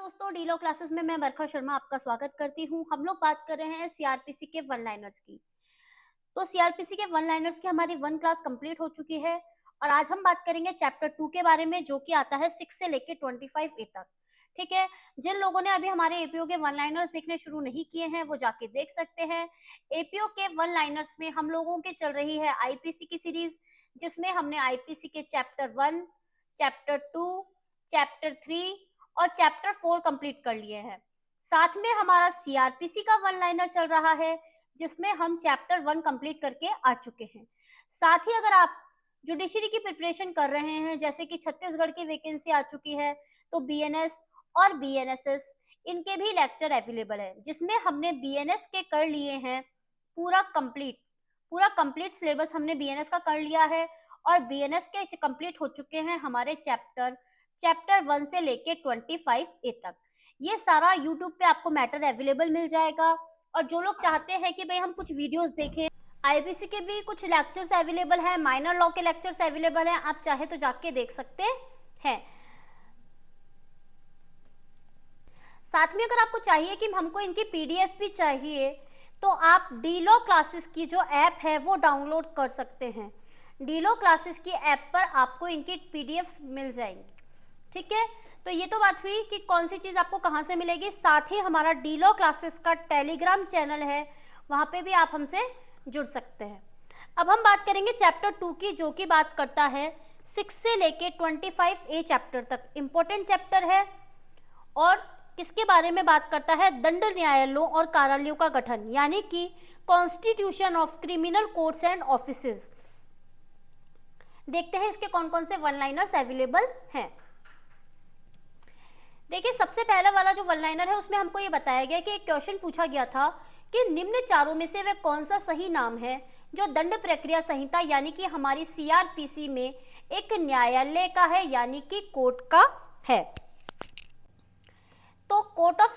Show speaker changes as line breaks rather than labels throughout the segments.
दोस्तों, डीलो क्लासेस में मैं बरखा शर्मा आपका स्वागत करती हूँ। हम लोग बात कर रहे हैं सीआरपीसी के वन लाइनर्स की। तो सीआरपीसी के वन लाइनर्स की हमारी 1 क्लास कंप्लीट हो चुकी है और आज हम बात करेंगे चैप्टर 2 के बारे में, जो कि आता है 6 से लेके 25A तक। ठीक है, जिन लोगों ने अभी हमारे एपीओ के वन लाइनर्स देखने शुरू नहीं किए हैं वो जाके देख सकते हैं। एपीओ के वन लाइनर्स में हम लोगों के चल रही है आईपीसी की सीरीज, जिसमें हमने आईपीसी के चैप्टर 1, चैप्टर 2, चैप्टर 3 और चैप्टर 4 कंप्लीट कर लिए हैं। साथ में हमारा सीआरपीसी का वन लाइनर चल रहा है, जिसमें हम चैप्टर 1 कंप्लीट करके आ चुके हैं। साथ ही अगर आप जुडिशरी की प्रिपरेशन कर रहे हैं, जैसे कि छत्तीसगढ़ की वैकेंसी आ चुकी है, तो बीएनएस और बीएनएसएस इनके भी लेक्चर अवेलेबल है, जिसमें हमने बीएनएस के कर लिए हैं पूरा कंप्लीट सिलेबस हमने बीएनएस का कर लिया है और बीएनएस के कंप्लीट हो चुके हैं हमारे चैप्टर 1 से लेके 25A तक। ये सारा यूट्यूब पे आपको मैटर अवेलेबल मिल जाएगा। और जो लोग चाहते हैं कि भाई हम कुछ वीडियोस देखें, आईपीसी के भी कुछ लेक्चर्स अवेलेबल हैं, माइनर लॉ के लेक्चर्स अवेलेबल हैं, आप चाहे तो जाके देख सकते हैं। साथ में अगर आपको चाहिए कि हमको इनकी पीडीएफ भी चाहिए, तो आप डीलो क्लासेस की जो ऐप है वो डाउनलोड कर सकते हैं। डीलो क्लासेस की ऐप पर आपको इनकी पीडीएफ मिल जाएंगी। ठीक है, तो ये तो बात हुई कि कौन सी चीज आपको कहाँ से मिलेगी। साथ ही हमारा डीलो क्लासेस का टेलीग्राम चैनल है, वहां पे भी आप हमसे जुड़ सकते हैं। अब हम बात करेंगे चैप्टर 2 की, जो कि बात करता है 6 से लेके 25A चैप्टर तक। इंपॉर्टेंट चैप्टर है और किसके बारे में बात करता है, दंड न्यायालयों और कार्यालयों का गठन, यानी कि constitution of criminal courts and offices. देखते हैं इसके कौन कौन से वन लाइनर्स अवेलेबल हैं। देखिए, सबसे पहला वाला जो वन लाइनर है उसमें हमको ये बताया गया कि एक क्वेश्चन पूछा गया था कि निम्न चारों में से वह कौन सा सही नाम है जो दंड प्रक्रिया संहिता यानी कि हमारी सीआरपीसी में एक न्यायालय का है, यानी कि कोर्ट का है। तो कोर्ट ऑफ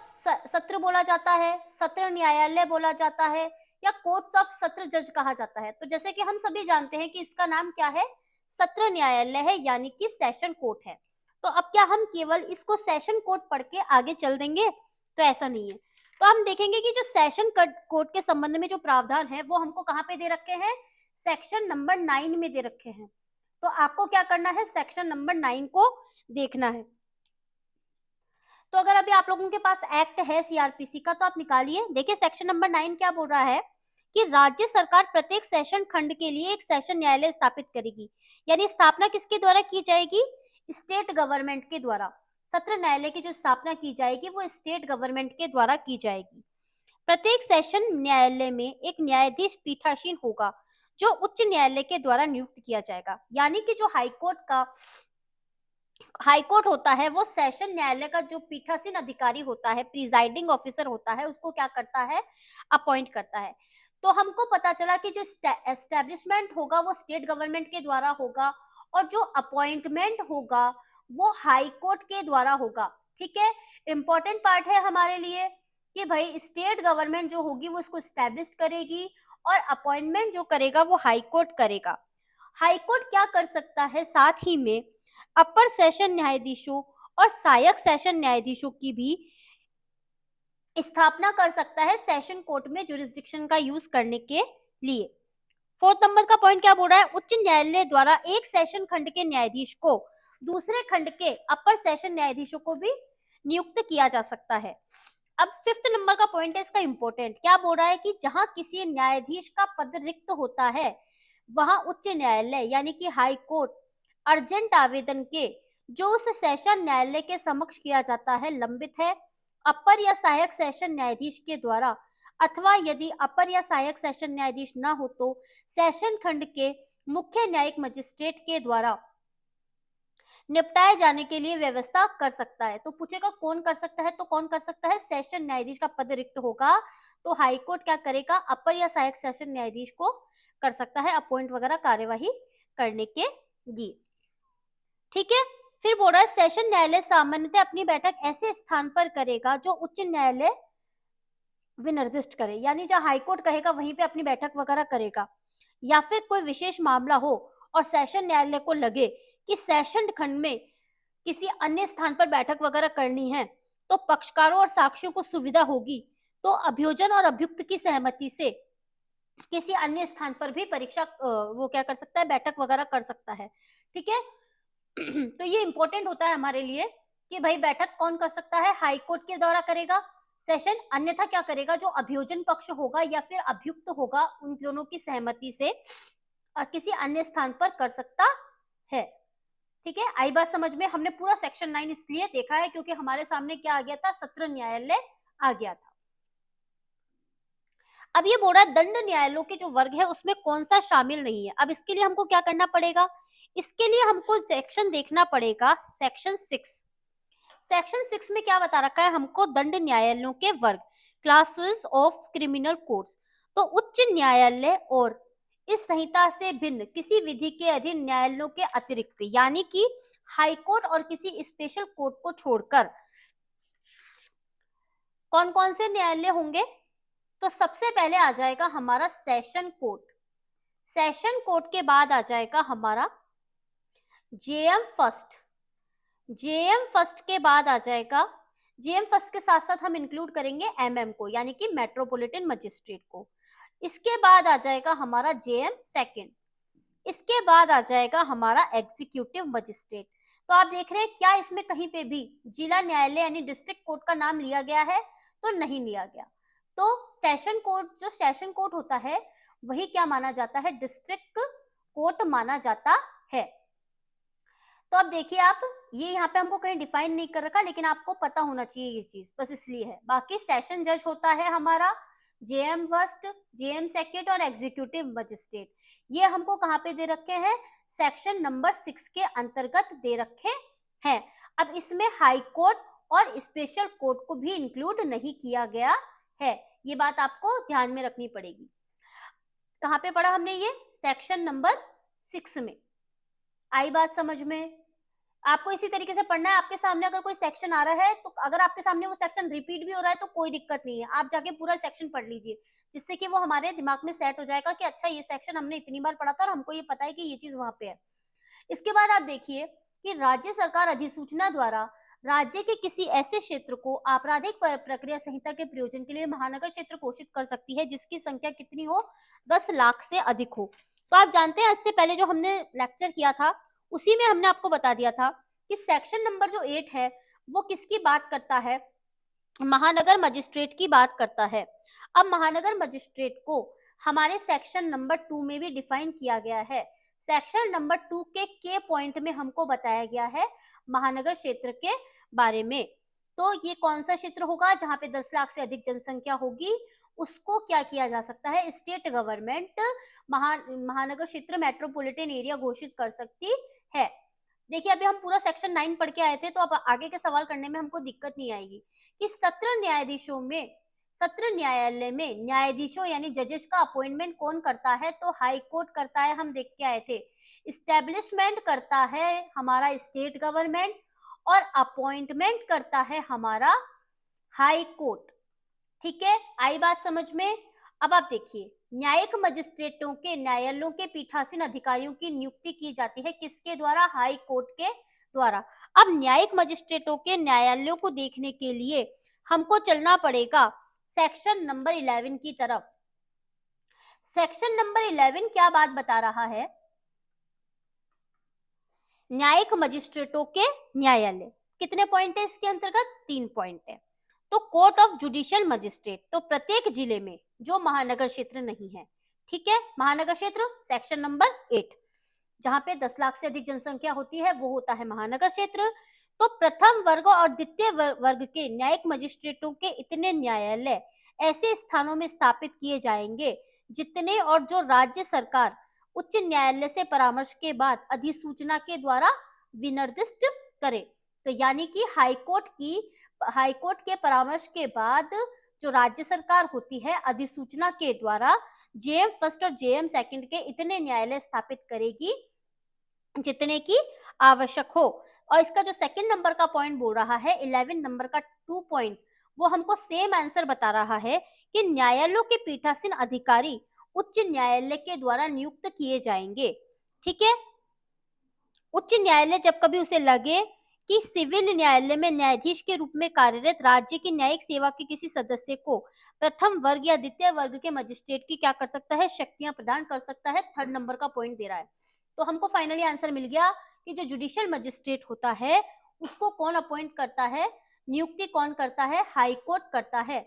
सत्र बोला जाता है, सत्र न्यायालय बोला जाता है, या कोर्ट्स ऑफ सत्र जज कहा जाता है। तो जैसे कि हम सभी जानते हैं कि इसका नाम क्या है, सत्र न्यायालय है, यानी कि सेशन कोर्ट है। तो अब क्या हम केवल इसको सेशन कोर्ट पढ़ के आगे चल देंगे? तो ऐसा नहीं है। तो हम देखेंगे कि जो सेशन कोर्ट के संबंध में जो प्रावधान है वो हमको कहाँ पे दे रखे हैं, सेक्शन नंबर 9 में दे रखे हैं। तो आपको क्या करना है, सेक्शन नंबर 9 को देखना है। तो अगर अभी आप लोगों के पास एक्ट है सीआरपीसी का, तो आप निकालिए। देखिए, सेक्शन नंबर 9 क्या बोल रहा है कि राज्य सरकार प्रत्येक सेशन खंड के लिए एक सेशन न्यायालय स्थापित करेगी। यानी स्थापना किसके द्वारा की जाएगी, स्टेट गवर्नमेंट के द्वारा। सत्र न्यायालय की जो स्थापना की जाएगी वो स्टेट गवर्नमेंट के द्वारा की जाएगी। प्रत्येक सेशन न्यायालय में एक न्यायाधीश पीठासीन होगा जो उच्च न्यायालय के द्वारा नियुक्त किया जाएगा। यानी कि जो हाईकोर्ट होता है वो सेशन न्यायालय का जो पीठासीन अधिकारी होता है, प्रिजाइडिंग ऑफिसर होता है, उसको क्या करता है, अपॉइंट करता है। तो हमको पता चला कि जो एस्टेब्लिशमेंट होगा वो स्टेट गवर्नमेंट के द्वारा होगा और जो अपॉइंटमेंट होगा वो हाई कोर्ट के द्वारा होगा। ठीक है, इंपॉर्टेंट पार्ट है हमारे लिए कि भाई स्टेट गवर्नमेंट जो होगी वो इसको स्टैब्लिश करेगी और अपॉइंटमेंट जो करेगा वो हाई कोर्ट करेगा। हाई कोर्ट क्या कर सकता है, साथ ही में अपर सेशन न्यायाधीशों और सहायक सेशन न्यायाधीशों की भी स्थापना कर सकता है सेशन कोर्ट में जुरिस्डिक्शन का यूज करने के लिए। 4 नंबर का पॉइंट क्या बोल रहा है, उच्च न्यायालय द्वारा एक सेशन खंड के न्यायाधीश को दूसरे खंड के अपर सेशन न्यायाधीशों को भी नियुक्त किया जा सकता है। अब 5th नंबर का पॉइंट है इसका इंपॉर्टेंट, क्या बोल रहा है कि जहां किसी न्यायाधीश का पद रिक्त होता है वहां उच्च न्यायालय यानी कि हाई कोर्ट अर्जेंट आवेदन के जो उस सेशन न्यायालय के समक्ष किया जाता है लंबित है अपर या सहायक सेशन न्यायाधीश के द्वारा, अथवा यदि अपर या सहायक सेशन न्यायाधीश न हो तो सेशन खंड के मुख्य न्यायिक मजिस्ट्रेट के द्वारा निपटाए जाने के लिए व्यवस्था कर सकता है। तो पूछेगा कौन कर सकता है, तो कौन कर सकता है, सेशन न्यायाधीश का पद रिक्त होगा तो हाईकोर्ट क्या करेगा, अपर या सहायक सेशन न्यायाधीश को कर सकता है अपॉइंट वगैरह कार्यवाही करने के लिए। ठीक है, फिर बोल रहा है सेशन न्यायालय सामान्यतः अपनी बैठक ऐसे स्थान पर करेगा जो उच्च न्यायालय विनिर्दिष्ट करे, यानी जहां हाईकोर्ट कहेगा वहीं पे अपनी बैठक वगैरह करेगा। या फिर कोई विशेष मामला हो और सेशन न्यायालय को लगे कि सेशन खंड में किसी अन्य स्थान पर बैठक वगैरह करनी है तो पक्षकारों और साक्षियों को सुविधा होगी तो अभियोजन और अभियुक्त की सहमति से किसी अन्य स्थान पर भी परीक्षा वो क्या कर सकता है, बैठक वगैरह कर सकता है। ठीक है। तो ये इंपॉर्टेंट होता है हमारे लिए कि भाई बैठक कौन कर सकता है, हाई कोर्ट के द्वारा करेगा सेशन, अन्यथा क्या करेगा, जो अभियोजन पक्ष होगा या फिर अभियुक्त होगा, उन दोनों की सहमति से किसी अन्य स्थान पर कर सकता है। ठीक है, आई बात समझ में। हमने पूरा सेक्शन 9 इसलिए देखा है क्योंकि हमारे सामने क्या आ गया था, सत्र न्यायालय आ गया था। अब ये बोल रहा है दंड न्यायालयों के जो वर्ग है उसमें कौन सा शामिल नहीं है। अब इसके लिए हमको क्या करना पड़ेगा, इसके लिए हमको सेक्शन देखना पड़ेगा, सेक्शन 6। सेक्शन 6 में क्या बता रखा है हमको, दंड न्यायालयों के वर्ग, क्लासेस ऑफ क्रिमिनल कोर्ट्स। तो उच्च न्यायालय और इस संहिता से भिन्न किसी विधि के अधीन न्यायालयों के अतिरिक्त, यानी कि हाई कोर्ट और किसी स्पेशल कोर्ट को छोड़कर कौन कौन से न्यायालय होंगे, तो सबसे पहले आ जाएगा हमारा सेशन कोर्ट। सेशन कोर्ट के बाद आ जाएगा हमारा जेएम फर्स्ट। जेएम फर्स्ट के बाद आ जाएगा, जेएम फर्स्ट के साथ साथ हम इंक्लूड करेंगे एमएम को, यानी कि मेट्रोपॉलिटन मजिस्ट्रेट को। इसके बाद आ जाएगा हमारा जेएम सेकंड। इसके बाद आ जाएगा हमारा एग्जीक्यूटिव मजिस्ट्रेट। तो आप देख रहे हैं क्या इसमें कहीं पे भी जिला न्यायालय यानी डिस्ट्रिक्ट कोर्ट का नाम लिया गया है, तो नहीं लिया गया। तो सेशन कोर्ट, जो सेशन कोर्ट होता है वही क्या माना जाता है, डिस्ट्रिक्ट कोर्ट माना जाता है। तो अब देखिए आप, ये यहाँ पे हमको कहीं डिफाइन नहीं कर रखा, लेकिन आपको पता होना चाहिए ये चीज, बस इसलिए है। बाकी सेशन जज होता है हमारा जेएम फर्स्ट, जेएम सेकंड और एग्जीक्यूटिव मजिस्ट्रेट। ये हमको कहाँ पे दे रखे हैं, सेक्शन नंबर 6 के अंतर्गत दे रखे हैं। अब इसमें हाई कोर्ट और स्पेशल कोर्ट को भी इंक्लूड नहीं किया गया है, ये बात आपको ध्यान में रखनी पड़ेगी। कहाँ पे पढ़ा हमने ये, सेक्शन नंबर 6 में। आई बात समझ में। आपको इसी तरीके से पढ़ना है। आपके सामने अगर कोई सेक्शन आ रहा है तो अगर आपके सामने वो सेक्शन रिपीट भी हो रहा है तो कोई दिक्कत नहीं है, आप जाके पूरा सेक्शन पढ़ लीजिए, जिससे कि वो हमारे दिमाग में सेट हो जाएगा कि अच्छा ये सेक्शन हमने इतनी बार पढ़ा था और हमको ये पता है कि ये चीज वहां पे है। इसके बाद आप देखिए कि राज्य सरकार अधिसूचना द्वारा राज्य के किसी ऐसे क्षेत्र को आपराधिक प्रक्रिया संहिता के प्रयोजन के लिए महानगर क्षेत्र घोषित कर सकती है जिसकी संख्या कितनी हो, 10 लाख से अधिक हो। तो आप जानते हैं इससे पहले जो हमने लेक्चर किया था उसी में हमने आपको बता दिया था कि सेक्शन नंबर जो 8 है वो किसकी बात करता है, महानगर मजिस्ट्रेट की बात करता है। अब महानगर मजिस्ट्रेट को हमारे सेक्शन नंबर 2 में भी डिफाइन किया गया है। सेक्शन नंबर 2 के पॉइंट में हमको बताया गया है महानगर क्षेत्र के बारे में। तो ये कौन सा क्षेत्र होगा जहां पे 10 लाख से अधिक जनसंख्या होगी, उसको क्या किया जा सकता है, स्टेट गवर्नमेंट महानगर क्षेत्र मेट्रोपॉलिटन एरिया घोषित कर सकती है। देखिए अभी हम पूरा सेक्शन 9 पढ़ के आए थे, तो अब आगे के सवाल करने में हमको दिक्कत नहीं आएगी कि सत्र न्यायाधीशों में, सत्र न्यायालय में न्यायाधीशों यानी जजेस का अपॉइंटमेंट कौन करता है, तो हाई कोर्ट करता है, हम देख के आए थे। इस्टेब्लिशमेंट करता है हमारा स्टेट गवर्नमेंट और अपॉइंटमेंट करता है हमारा हाई कोर्ट। ठीक है, आई बात समझ में। अब आप देखिए न्यायिक मजिस्ट्रेटों के न्यायालयों के पीठासीन अधिकारियों की नियुक्ति की जाती है किसके द्वारा, हाई कोर्ट के द्वारा। अब न्यायिक मजिस्ट्रेटों के न्यायालयों को देखने के लिए हमको चलना पड़ेगा सेक्शन नंबर 11 की तरफ। सेक्शन नंबर 11 क्या बात बता रहा है, न्यायिक मजिस्ट्रेटों के न्यायालय, कितने पॉइंट है इसके अंतर्गत, 3 पॉइंट है। तो कोर्ट ऑफ जुडिशियल मजिस्ट्रेट, तो प्रत्येक जिले में जो महानगर क्षेत्र नहीं है, ठीक है, महानगर क्षेत्र सेक्शन नंबर 8 जहां पे 10 लाख से अधिक जनसंख्या होती है वो होता है महानगर क्षेत्र। तो प्रथम वर्ग और द्वितीय वर्ग के न्यायिक मजिस्ट्रेटों के इतने न्यायालय ऐसे स्थानों में स्थापित किए जाएंगे जितने और जो राज्य सरकार उच्च न्यायालय से परामर्श के बाद अधिसूचना के द्वारा विनिर्दिष्ट करे। तो यानी कि हाईकोर्ट के परामर्श के बाद जो राज्य सरकार होती है अधिसूचना के द्वारा जेएम फर्स्ट और जेएम सेकंड के इतने न्यायालय स्थापित करेगी जितने की आवश्यक हो। और इसका जो सेकंड नंबर का पॉइंट बोल रहा है 11 नंबर का 2 पॉइंट, वो हमको सेम आंसर बता रहा है कि न्यायालयों के पीठासीन अधिकारी उच्च न्यायालय के द्वारा नियुक्त किए जाएंगे। ठीक है, उच्च न्यायालय जब कभी उसे लगे कि सिविल न्यायालय में न्यायाधीश के रूप में कार्यरत राज्य की न्यायिक सेवा के किसी सदस्य को प्रथम वर्ग या द्वितीय वर्ग के मजिस्ट्रेट की क्या कर सकता है, शक्तियां प्रदान कर सकता है। थर्ड नंबर का पॉइंट दे रहा है। तो हमको फाइनली आंसर मिल गया कि जो जुडिशियल मजिस्ट्रेट होता है उसको कौन अपॉइंट करता है, नियुक्ति कौन करता है, हाई कोर्ट करता है।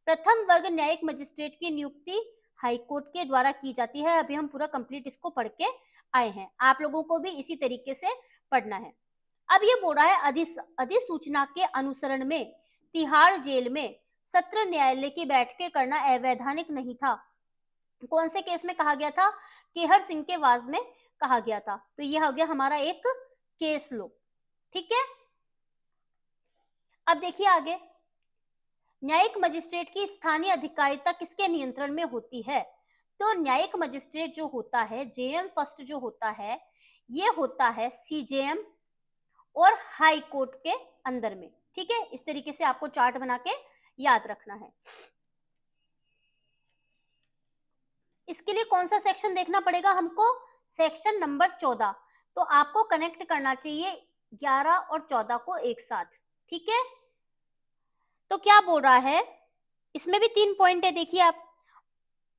प्रथम वर्ग न्यायिक मजिस्ट्रेट की नियुक्ति हाई कोर्ट के द्वारा की जाती है। अभी हम पूरा कंप्लीट इसको पढ़ के आए हैं, आप लोगों को भी इसी तरीके से पढ़ना है। अब ये बोल रहा है अधिसूचना के अनुसरण में तिहाड़ जेल में सत्र न्यायालय की बैठकें करना अवैधानिक नहीं था। कौन से केस में कहा गया था? केहर सिंह के वाज में कहा गया था। तो ये हो गया हमारा एक केस लो, ठीक है। अब देखिए आगे, न्यायिक मजिस्ट्रेट की स्थानीय अधिकारिता किसके नियंत्रण में होती है? तो न्यायिक मजिस्ट्रेट जो होता है, जेएम फर्स्ट जो होता है, ये होता है सीजेएम और हाई कोर्ट के अंदर में, ठीक है। इस तरीके से आपको चार्ट बना के याद रखना है। इसके लिए कौन सा सेक्शन देखना पड़ेगा हमको? Section number 14। तो आपको कनेक्ट करना चाहिए 11 और 14 को एक साथ, ठीक है। तो क्या बोल रहा है, इसमें भी 3 पॉइंट है, देखिए आप।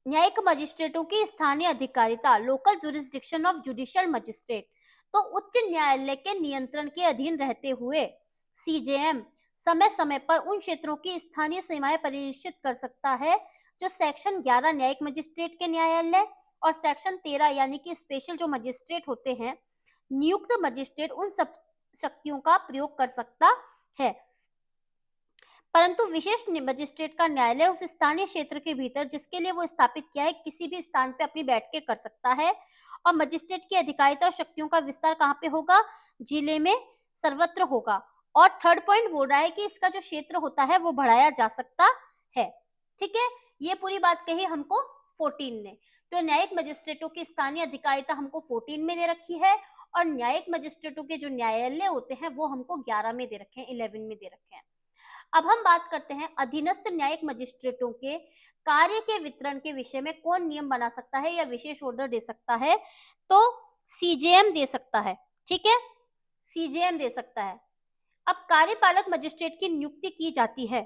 न्यायिक मजिस्ट्रेटों की स्थानीय अधिकारिता, local jurisdiction of judicial magistrate. तो उच्च न्यायालय के नियंत्रण के अधीन रहते हुए सीजेएम समय समय पर उन क्षेत्रों की स्थानीय सीमाएं परिनिश्चित कर सकता है जो सेक्शन 11 न्यायिक मजिस्ट्रेट के न्यायालय और सेक्शन 13 यानी कि स्पेशल जो मजिस्ट्रेट होते हैं, नियुक्त मजिस्ट्रेट उन सब शक्तियों का प्रयोग कर सकता है। परंतु विशेष मजिस्ट्रेट का न्यायालय उस स्थानीय क्षेत्र के भीतर जिसके लिए वो स्थापित किया है किसी भी स्थान पे अपनी बैठकें कर सकता है। और मजिस्ट्रेट की अधिकारिता और शक्तियों का विस्तार कहाँ पे होगा? जिले में सर्वत्र होगा। और थर्ड पॉइंट बोल रहा है कि इसका जो क्षेत्र होता है वो बढ़ाया जा सकता है, ठीक है। ये पूरी बात कही हमको 14 ने। तो न्यायिक मजिस्ट्रेटों की स्थानीय अधिकारिता हमको 14 में दे रखी है और न्यायिक मजिस्ट्रेटों के जो न्यायालय होते हैं वो हमको 11 में दे रखे हैं, 11 में दे रखे हैं। अब हम बात करते हैं अधीनस्थ न्यायिक मजिस्ट्रेटों के कार्य के वितरण के विषय में कौन नियम बना सकता है या विशेष ऑर्डर दे सकता है? तो सीजेएम दे सकता है, ठीक है, सीजेएम दे सकता है। अब कार्यपालक मजिस्ट्रेट की नियुक्ति की जाती है।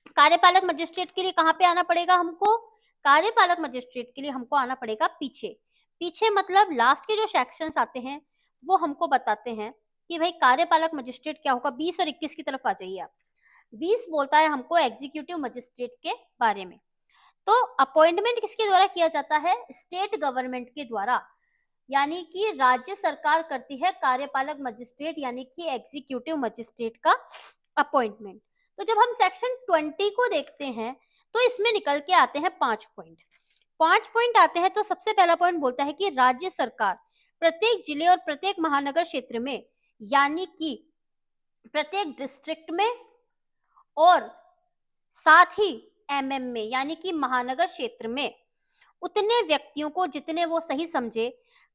कार्यपालक मजिस्ट्रेट के लिए कहां पे आना पड़ेगा हमको? कार्यपालक मजिस्ट्रेट के लिए हमको आना पड़ेगा पीछे। पीछे मतलब लास्ट के जो सेक्शंस आते हैं वो हमको बताते हैं कि भाई कार्यपालक मजिस्ट्रेट क्या होगा। 20 और 21 की तरफ आ जाइए आप। 20 बोलता है हमको एग्जीक्यूटिव मजिस्ट्रेट के बारे में। तो अपॉइंटमेंट किसके द्वारा किया जाता है? स्टेट गवर्नमेंट के द्वारा, यानी कि राज्य सरकार करती है कार्यपालक मजिस्ट्रेट यानी कि एग्जीक्यूटिव मजिस्ट्रेट का अपॉइंटमेंट। तो जब हम सेक्शन 20 को देखते हैं तो इसमें निकल के आते हैं 5 पॉइंट। 5 पॉइंट आते हैं। तो सबसे पहला पॉइंट बोलता है कि राज्य सरकार प्रत्येक जिले और प्रत्येक महानगर क्षेत्र में यानी कि प्रत्येक डिस्ट्रिक्ट में और साथ ही एमएम में यानी कि महानगर क्षेत्र में उतने व्यक्तियों को जितने वो सही समझे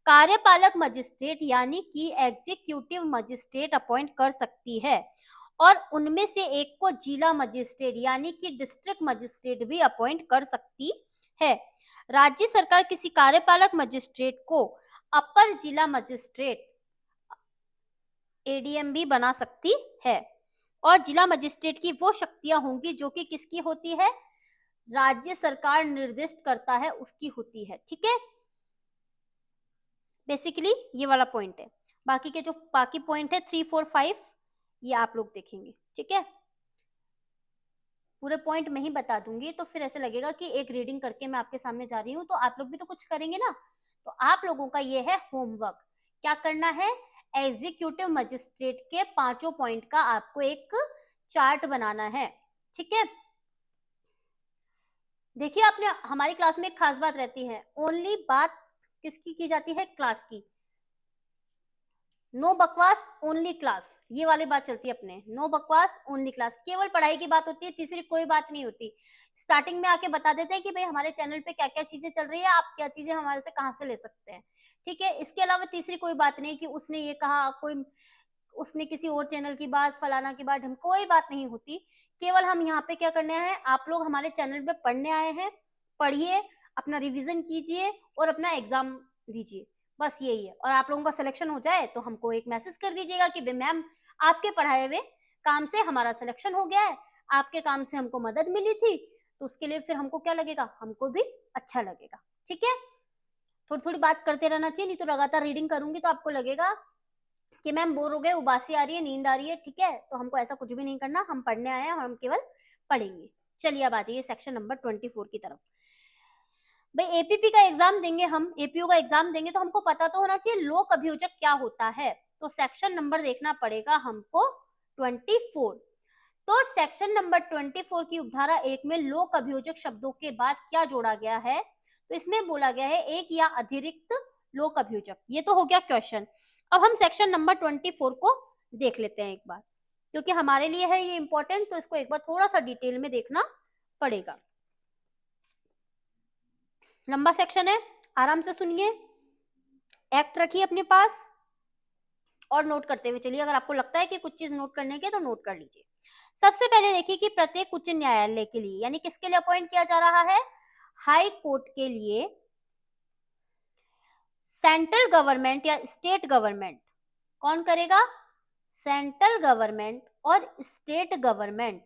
कार्यपालक मजिस्ट्रेट यानी कि एग्जीक्यूटिव मजिस्ट्रेट अपॉइंट कर सकती है और उनमें से एक को जिला मजिस्ट्रेट यानी कि डिस्ट्रिक्ट मजिस्ट्रेट भी अपॉइंट कर सकती है। राज्य सरकार किसी कार्यपालक मजिस्ट्रेट को अपर जिला मजिस्ट्रेट एडीएम भी बना सकती है और जिला मजिस्ट्रेट की वो शक्तियां होंगी जो कि किसकी होती है? राज्य सरकार निर्दिष्ट करता है उसकी होती है, ठीक है। बेसिकली ये वाला पॉइंट है। बाकी के जो बाकी पॉइंट है 3, 4, 5 ये आप लोग देखेंगे, ठीक है। पूरे पॉइंट मैं ही बता दूंगी तो फिर ऐसे लगेगा कि एक रीडिंग करके मैं आपके सामने जा रही हूँ, तो आप लोग भी तो कुछ करेंगे ना। तो आप लोगों का ये है होमवर्क, क्या करना है? एग्जीक्यूटिव मजिस्ट्रेट के 5 पॉइंट का आपको एक चार्ट बनाना है, ठीक है। देखिए आपने हमारी क्लास में एक खास बात रहती है, ओनली बात किसकी की जाती है? क्लास की। नो बकवास ओनली क्लास, ये वाली बात चलती है अपने। नो बकवास ओनली क्लास, केवल पढ़ाई की बात होती है, तीसरी कोई बात नहीं होती। स्टार्टिंग में आके बता देते हैं कि भाई हमारे चैनल पे क्या क्या चीजें चल रही है, आप क्या चीजें हमारे से कहाँ से ले सकते हैं, ठीक है। इसके अलावा तीसरी कोई बात नहीं कि उसने ये कहा, कोई उसने किसी और चैनल की बात, फलाना की बात, हम कोई बात नहीं होती। केवल हम यहाँ पे क्या करने आए हैं? आप लोग हमारे चैनल पे पढ़ने आए हैं, पढ़िए, अपना रिवीजन कीजिए और अपना एग्जाम दीजिए, बस यही है। और आप लोगों का सिलेक्शन हो जाए तो हमको एक मैसेज कर दीजिएगा कि मैम आपके पढ़ाए हुए काम से हमारा सिलेक्शन हो गया है, आपके काम से हमको मदद मिली थी, तो उसके लिए फिर हमको क्या लगेगा, हमको भी अच्छा लगेगा। ठीक है, थोड़ी थोड़ी बात करते रहना चाहिए, नहीं तो लगातार रीडिंग करूंगी तो आपको लगेगा कि मैम बोर हो गए, उबासी आ रही है, नींद आ रही है। ठीक है, तो हमको ऐसा कुछ भी नहीं करना, हम पढ़ने आए हैं और हम केवल पढ़ेंगे। चलिए अब आ जाइए सेक्शन नंबर 24 की तरफ। भाई एपीपी का एग्जाम देंगे, हम एपीओ का एग्जाम देंगे तो हमको पता तो होना चाहिए लोक अभियोजक क्या होता है। तो सेक्शन नंबर देखना पड़ेगा हमको 24। तो सेक्शन नंबर 24 की उपधारा 1 में लोक अभियोजक शब्दों के बाद क्या जोड़ा गया है, तो इसमें बोला गया है एक या अतिरिक्त लोक अभियोजक। ये तो हो गया क्वेश्चन। अब हम सेक्शन नंबर 24 को देख लेते हैं एक बार, क्योंकि हमारे लिए है ये इंपॉर्टेंट, तो इसको एक बार थोड़ा सा डिटेल में देखना पड़ेगा। लंबा सेक्शन है, आराम से सुनिए, एक्ट रखिए अपने पास और नोट करते हुए चलिए। अगर आपको लगता है कि कुछ चीज नोट करने के तो नोट कर लीजिए। सबसे पहले देखिए कि प्रत्येक उच्च न्यायालय के लिए, यानी किसके लिए अपॉइंट किया जा रहा है, हाई कोर्ट के लिए सेंट्रल गवर्नमेंट या स्टेट गवर्नमेंट, कौन करेगा, सेंट्रल गवर्नमेंट और स्टेट गवर्नमेंट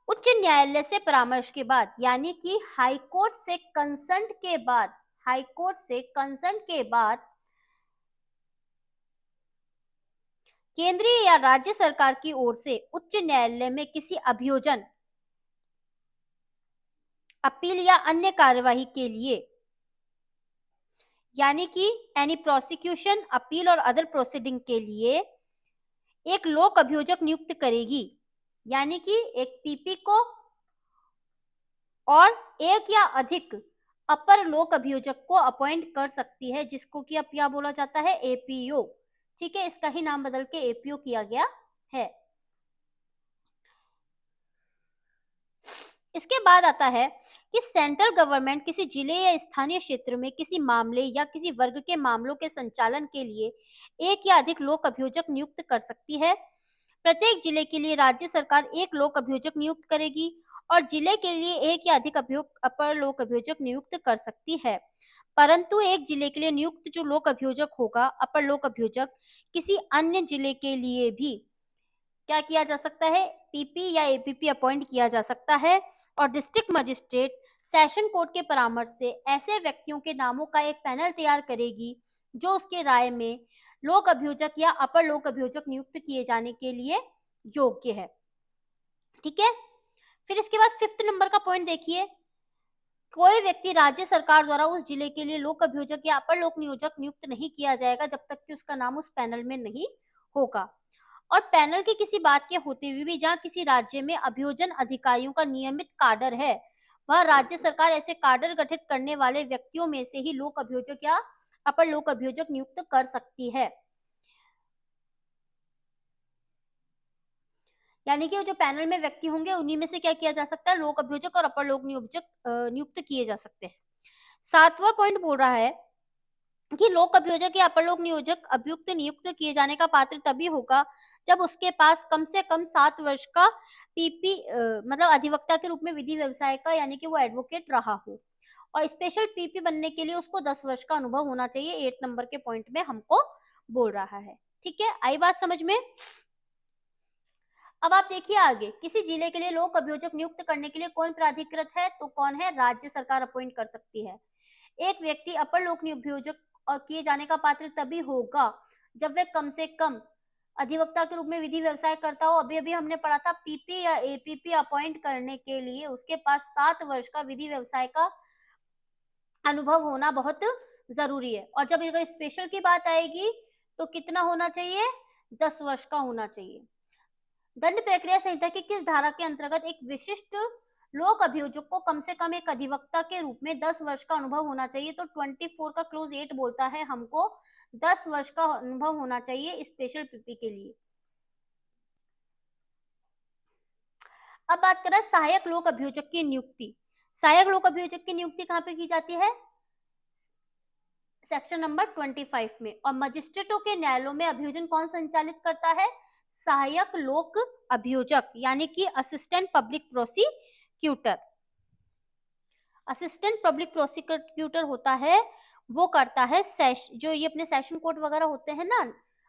उच्च न्यायालय से परामर्श के बाद, यानी कि हाई कोर्ट से कंसर्ट के बाद, हाई कोर्ट से कंसर्ट के बाद केंद्रीय या राज्य सरकार की ओर से उच्च न्यायालय में किसी अभियोजन, अपील या अन्य कार्यवाही के लिए, यानी कि एनी प्रोसिक्यूशन, अपील और अदर प्रोसीडिंग के लिए एक लोक अभियोजक नियुक्त करेगी, यानी कि एक पीपी को और एक या अधिक अपर लोक अभियोजक को अपॉइंट कर सकती है, जिसको कि अब क्या बोला जाता है, एपीओ। ठीक है, इसका ही नाम बदल के एपीओ किया गया है। इसके बाद आता है कि सेंट्रल गवर्नमेंट किसी जिले या स्थानीय क्षेत्र में किसी मामले या किसी वर्ग के मामलों के संचालन के लिए एक या अधिक लोक अभियोजक नियुक्त कर सकती है। प्रत्येक जिले के लिए राज्य सरकार एक लोक अभियोजक नियुक्त करेगी और जिले के लिए एक या अधिक अपर लोक अभियोजक नियुक्त कर सकती है। परंतु एक जिले के लिए नियुक्त जो लोक अभियोजक होगा, अपर लोक अभियोजक, किसी अन्य जिले के लिए भी क्या किया जा सकता है, पीपी या एपीपी अपॉइंट किया जा सकता है। और डिस्ट्रिक्ट मजिस्ट्रेट सेशन कोर्ट के परामर्श से ऐसे व्यक्तियों के नामों का एक पैनल तैयार करेगी जो उसके राय में लोक अभियोजक या अपर लोक अभियोजक नियुक्त किए जाने के लिए योग्य है। ठीक है, फिर इसके बाद 5th नंबर का पॉइंट देखिए, कोई व्यक्ति राज्य सरकार द्वारा उस जिले के लिए लोक अभियोजक या अपर लोक नियोजक नियुक्त नहीं किया जाएगा जब तक कि उसका नाम उस पैनल में नहीं होगा। और पैनल की किसी बात के होते हुए भी जहाँ किसी राज्य में अभियोजन अधिकारियों का नियमित काडर है, वह राज्य सरकार ऐसे काडर गठित करने वाले व्यक्तियों में से ही लोक अभियोजक या अपर लोक अभियोजक नियुक्त कर सकती है। यानी कि जो पैनल में व्यक्ति होंगे उन्हीं में से क्या किया जा सकता है, लोक अभियोजक और अपर लोक नियोजक नियुक्त किए जा सकते हैं। 7वां पॉइंट बोल रहा है कि लोक अभियोजक या अपर लोक नियोजक अभियुक्त नियुक्त किए जाने का पात्र तभी होगा जब उसके पास कम से कम 7 वर्ष का पीपी मतलब अधिवक्ता के रूप में विधि व्यवसाय का, यानी कि वो एडवोकेट रहा हो। और स्पेशल पीपी बनने के लिए उसको 10 वर्ष का अनुभव होना चाहिए, 8 नंबर के पॉइंट में हमको बोल रहा है। ठीक है, आई बात समझ में। अब आप देखिए आगे, किसी जिले के लिए लोक अभियोजक नियुक्त करने के लिए कौन प्राधिकृत है, तो कौन है, राज्य सरकार अपॉइंट कर सकती है। एक व्यक्ति अपर लोक अभियोजक किए जाने का पात्र तभी होगा जब वह कम से कम अधिवक्ता के रूप में विधि व्यवसाय करता हो। अभी अभी हमने पढ़ा था पीपी या एपीपी अपॉइंट करने के लिए उसके पास 7 वर्ष का विधि व्यवसाय का अनुभव होना बहुत जरूरी है। और जब इधर स्पेशल की बात आएगी तो कितना होना चाहिए, 10 वर्ष का होना चाहिए। दंड प्रक्रिया संहिता की किस धारा के अंतर्गत एक विशिष्ट लोक अभियोजक को कम से कम एक अधिवक्ता के रूप में 10 वर्ष का अनुभव होना चाहिए, तो 24 का क्लोज 8 बोलता है हमको 10 वर्ष का अनुभव होना चाहिए स्पेशल पीपी के लिए। अब बात करें सहायक लोक अभियोजक की नियुक्ति। सहायक लोक अभियोजक की नियुक्ति कहाँ पे की जाती है, सेक्शन नंबर 25 में। और मजिस्ट्रेटों के न्यायालयों में अभियोजन कौन संचालित करता है, सहायक लोक अभियोजक, यानी कि assistant public prosecutor. Assistant public prosecutor होता है, वो करता है जो ये अपने सेशन कोर्ट वगैरह होते हैं ना,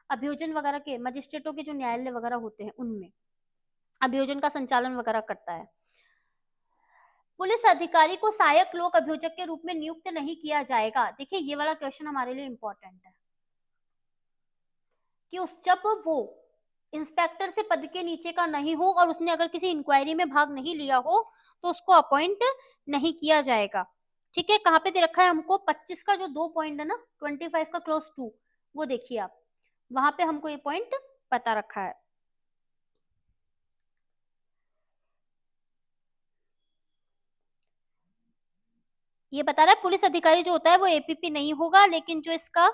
अभियोजन वगैरह के, मजिस्ट्रेटों के जो न्यायालय वगैरह होते हैं उनमें अभियोजन का संचालन वगैरह करता है। पुलिस अधिकारी को सहायक लोक अभियोजक के रूप में नियुक्त नहीं किया जाएगा। देखिए ये वाला क्वेश्चन हमारे लिए इंपॉर्टेंट है कि जब वो इंस्पेक्टर से पद के नीचे का नहीं हो और उसने अगर किसी इंक्वायरी में भाग नहीं लिया हो तो उसको अपॉइंट नहीं किया जाएगा। ठीक है, कहाँ पे दे रखा है हमको 25 का जो 2 पॉइंट है ना, 25 का क्लॉज 2, वो देखिए आप, वहां पे हमको ये पॉइंट पता रखा है। ये बता रहा है पुलिस अधिकारी जो होता है वो एपीपी नहीं होगा, लेकिन जो इसका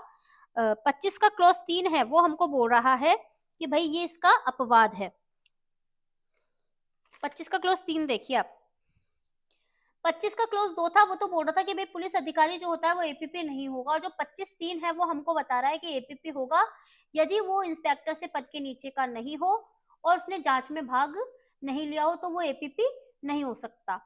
25 का क्लॉज 3 है वो हमको बोल रहा है कि भाई ये इसका अपवाद है। 25 का क्लॉज 3 देखिए आप, 25 का क्लॉज 2 था वो तो बोल रहा था कि भाई पुलिस अधिकारी जो होता है वो एपीपी नहीं होगा, और जो 25(3) है वो हमको बता रहा है कि एपीपी होगा यदि वो इंस्पेक्टर से पद के नीचे का नहीं हो और उसने जांच में भाग नहीं लिया हो तो वो एपीपी नहीं हो सकता।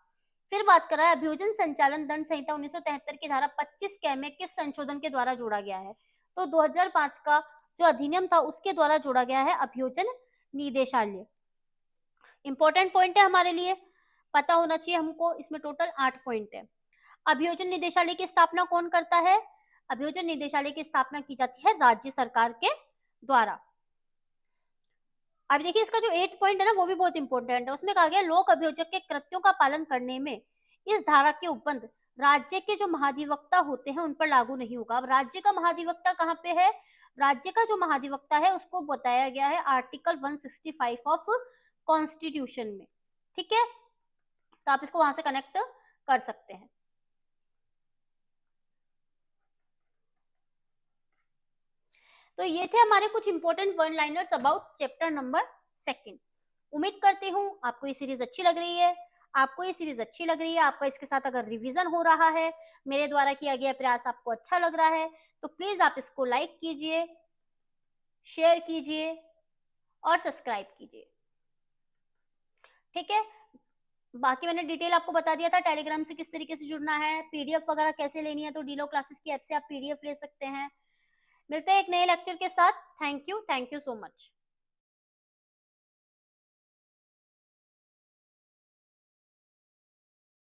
फिर बात कर रहा है अभियोजन संचालन दंड संहिता 1973 की धारा 25 कै में किस संशोधन के द्वारा जोड़ा गया है? तो 2005 का जो अधिनियम था उसके द्वारा जोड़ा गया है अभियोजन निदेशालय। इंपॉर्टेंट पॉइंट है हमारे लिए, पता होना चाहिए हमको। इसमें टोटल 8 पॉइंट है। अभियोजन निदेशालय की स्थापना कौन करता है? अभियोजन निदेशालय की स्थापना की जाती है राज्य सरकार के द्वारा। अब देखिए इसका जो 8 पॉइंट है ना वो भी बहुत इंपॉर्टेंट है। उसमें कहा गया लोक अभियोजक के कृत्यों का पालन करने में इस धारा के उपबंध राज्य के जो महाधिवक्ता होते हैं उन पर लागू नहीं होगा। अब राज्य का महाधिवक्ता कहाँ पे है? राज्य का जो महाधिवक्ता है उसको बताया गया है आर्टिकल 165 ऑफ कॉन्स्टिट्यूशन में। ठीक है, तो आप इसको वहां से कनेक्ट कर सकते हैं। तो ये थे हमारे कुछ important one liners about chapter number 2। उम्मीद करती हूँ आपको ये सीरीज अच्छी लग रही है। आपको ये सीरीज अच्छी लग रही है, आपका इसके साथ अगर रिवीजन हो रहा है, मेरे द्वारा किया गया प्रयास आपको अच्छा लग रहा है, तो प्लीज आप इसको लाइक कीजिए, शेयर कीजिए और सब्सक्राइब कीजिए। ठीक है, बाकी मैंने डिटेल आपको बता दिया था टेलीग्राम से किस तरीके से जुड़ना है, पीडीएफ वगैरह कैसे लेनी है, तो डीलो क्लासेस की ऐप से आप पीडीएफ ले सकते हैं। मिलते हैं एक नए लेक्चर के साथ। Thank you so much.